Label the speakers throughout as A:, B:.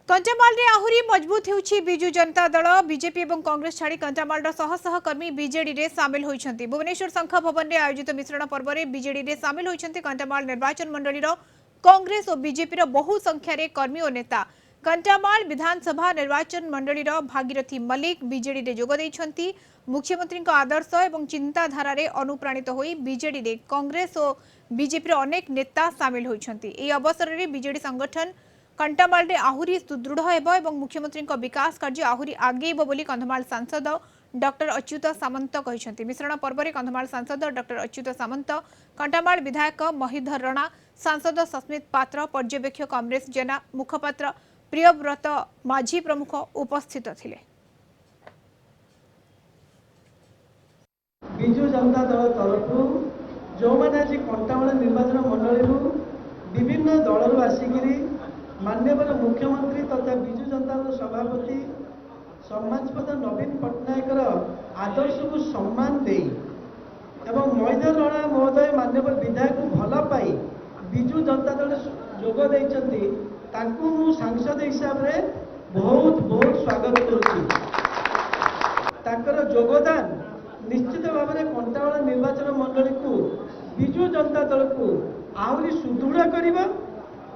A: कंटामाल आहुरी मजबूत होउछि बिजु जनता दल बीजेपी और कांग्रेस छाड़ी कंटामाल शह शह कर्मी बीजेडी रे सामिल होइछन्ति। भुवनेश्वर शंख भवन में आयोजित मिश्रण पर्व में बीजेडी रे सामिल होइछन्ति कंटामाल निर्वाचन मंडली कांग्रेस और बीजेपी बहु संख्यार कर्मी और नेता। कंटामाल विधानसभा निर्वाचन मंडली भागीरथी मल्लिक बीजेडी रे जोग दैछन्ति। मुख्यमंत्री आदर्श और चिंताधारा रे अनुप्राणित होई बीजेडी रे कांग्रेस और बीजेपी अनेक नेता सामिल होइछन्ति। एही अवसर में बीजेडी संगठन कंटामाल आहुरी सुदृढ़ होब मुख्यमंत्री विकास कार्य आहुरी आगेब बोली कंधमाल सांसद डॉक्टर अच्युत सामंत कहते। मिश्रण पर्व में कंधमाल सांसद डॉक्टर अच्युत सामंत, कंटामाल विधायक महीधर रणा, सांसद सस्मित पात्र, पर्यवेक्षक अमरेश जेना, मुखपात्र प्रियव्रत माझी प्रमुख उपस्थित थिले।
B: बिजु जनता दल तरफ जो मैंने आज कंटामाल निर्वाचन मंडली विभिन्न दल आसिकी माननीय मुख्यमंत्री तथा बिजु जनता दल सभापति सम्मानस्पद नवीन पट्टनायक आदर्श को सम्मान दे एवं महीधर रणा महोदय माननीय विधायक भल पाई बिजु जनता दल जोग देइछन्ति तांकु मु सांसद हिसाब रे बहुत बहुत स्वागत करुछि। ताकर योगदान निश्चित भाव में कंटामाल निर्वाचन मंडली को बिजु जनता दल को आहरी सुदृढ़ करिबा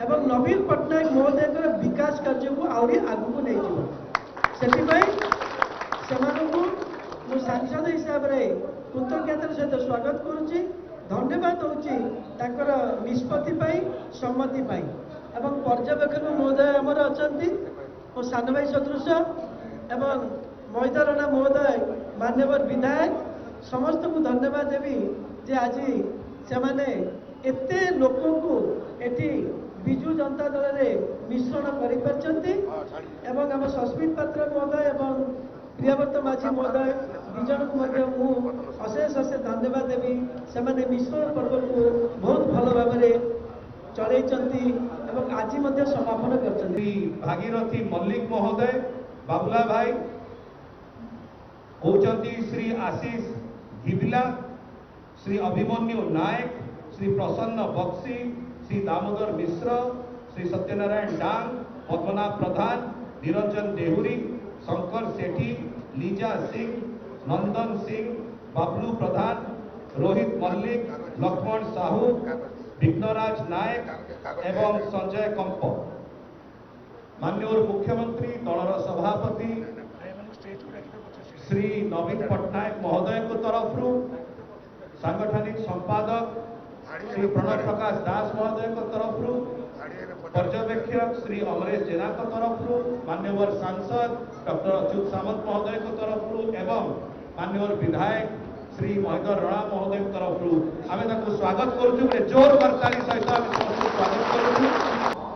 B: एवं नवीन पट्टनायक महोदय विकास कार्य को आहरी आगु नहीं से सांसद हिसाब से कृतज्ञतार सहित स्वागत करुच्ची। धन्यवाद होकर निष्पत्ति सम्मति एवं पर्यवेक्षक महोदय आमर अच्छा और सान भाई सदृश एवं महीधर रणा महोदय मान्यवर विधायक समस्त को धन्यवाद देवी जे आज से एते लोक को एटी बिजु जनता दल में मिश्रण कर आम सस्मित पात्र महोदय एवं प्रियव्रत माझी महोदय दुजन को अशेष अशेष धन्यवाद देवी से मिश्रण पर्व को बहुत भल भाव चलई आज समापन कर।
C: भागीरथी मल्लिक महोदय बाबुला भाई होचंती श्री आशीष घिबिला, श्री अभिमन्यु नायक, श्री प्रसन्न बक्सी, श्री दामोदर मिश्र, श्री सत्यनारायण डांग, पद्मनाभ प्रधान, निरंजन देहुरी, शंकर सेठी, लीजा सिंह, नंदन सिंह, बबलू प्रधान, रोहित मल्लिक, लक्ष्मण साहू, विघ्नराज नायक एवं संजय कंप। माननीय मुख्यमंत्री दलर सभापति श्री नवीन पट्टनायक महोदय को तरफ सांगठनिक संपादक श्री प्रणव प्रकाश दास महोदय को तरफ पर्यवेक्षक श्री अमरेश जेना को तरफ मान्यवर सांसद डॉक्टर अच्युत सामंत महोदय को तरफ एवं मान्यवर विधायक श्री महीधर रणा महोदय को तरफ आम स्वागत करुँ जोर करताली सहित स्वागत करुँ।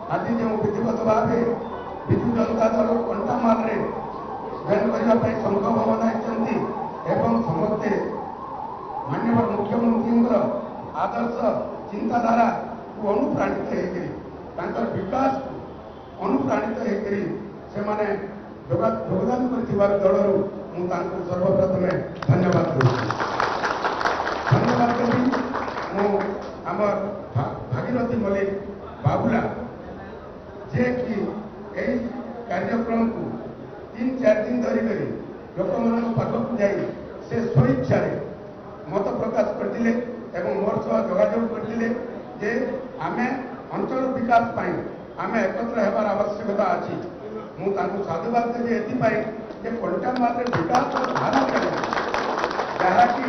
D: आज जो विधिवत भाव बिजु जनता दल कंटामाल जॉइन करने संघ भवन एवं समस्ते माननीय मुख्यमंत्री आदर्श चिंताधारा को अनुप्राणित होकर विकास अनुप्राणित होकर योगदान कर दलर मुझे सर्वप्रथम धन्यवाद दूसरी धन्यवाद देवी आमर भागीरथी मल्लिक बाबुला जे कि यही कार्यक्रम को 3-4 दिन धरिक लोक मान पाखक जाई से स्वेच्छा मत प्रकाश करते एवं मोर सह जोगाजोग करते जे आमे अंचल विकास पाई आमे एकत्र होबार आवश्यकता अच्छी। मुझे साधुवाद देवी एपाई जे कंटामाल विकास धारा जहाँकि